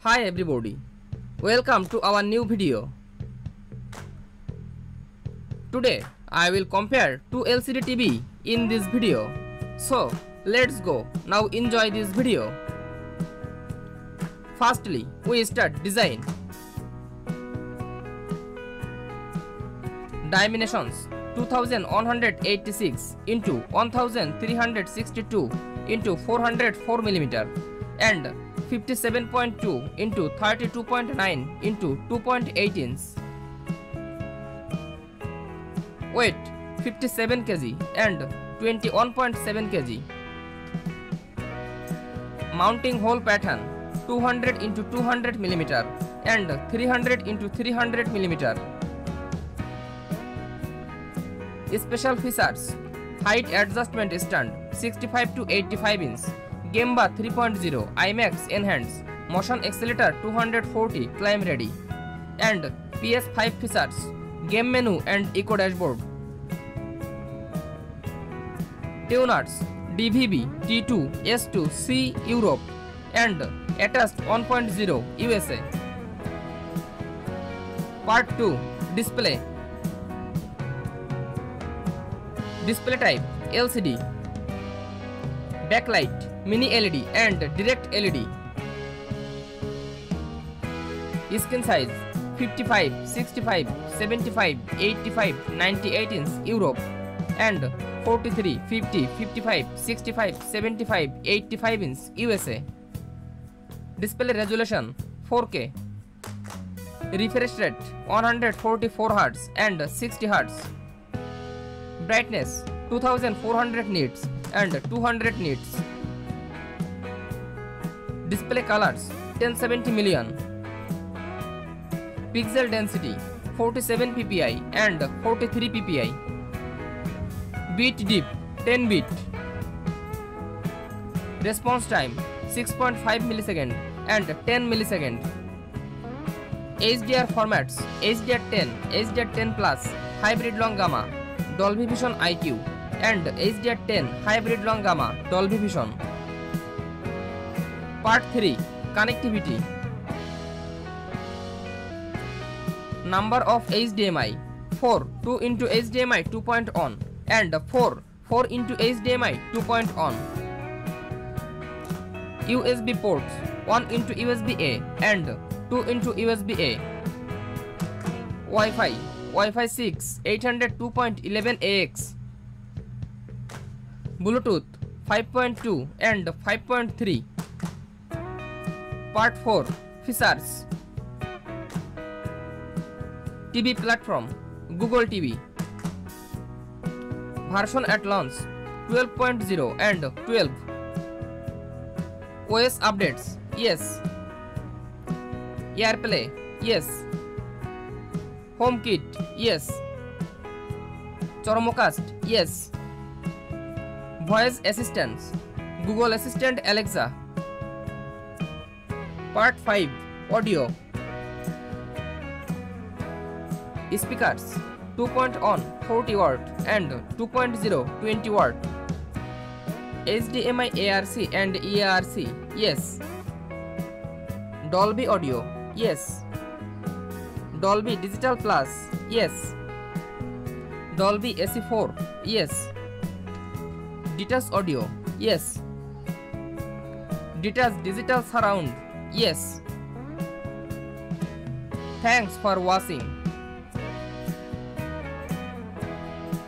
Hi everybody, welcome to our new video. Today I will compare two LCD TV in this video. So let's go, now enjoy this video. Firstly, we start design. Dimensions 2186 into 1362 into 404 mm and 57.2 into 32.9 into 2.8 inch. Weight 57 kg and 21.7 kg. Mounting hole pattern 200 into 200 mm and 300 into 300 mm. Special features: height adjustment stand 65 to 85 inch, Gemba 3.0 IMAX enhanced, motion accelerator 240 climb ready, and PS5 features: game menu and eco dashboard. Tuners DVB T2 S2 C Europe and attached 1.0 USA. Part 2 Display. Display type LCD. Backlight mini-LED and direct LED. Screen size 55, 65, 75, 85, 98 inch Europe and 43, 50, 55, 65, 75, 85 inch USA. Display resolution 4K. Refresh rate 144 Hz and 60 Hz. Brightness 2400 nits and 200 nits. Display colors 1070 million. Pixel density 47 ppi and 43 ppi. Bit depth 10 bit. Response time 6.5 millisecond and 10 millisecond. HDR formats HDR10, HDR10 Plus, Hybrid Long Gamma, Dolby Vision IQ and HDR10 Hybrid Long Gamma, Dolby Vision. Part 3 Connectivity. Number of HDMI 4 2 into HDMI 2.1 and 4 into HDMI 2.1. USB ports 1 into USB A and 2 into USB A. Wi-Fi 6 802.11ax. Bluetooth 5.2 and 5.3. Part 4 Features. TV platform Google TV. Version at launch 12.0 and 12. OS updates yes. AirPlay yes. HomeKit yes. Chromecast yes. Voice assistants Google Assistant Alexa. Part 5 Audio. Speakers 2.1 40 watt and 2.0 20 watt. HDMI ARC and EARC yes. Dolby Audio yes. Dolby Digital Plus yes. Dolby AC4 yes. Detached Audio yes. Detached Digital Surround yes. Thanks for watching.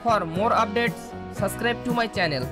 For more updates, subscribe to my channel.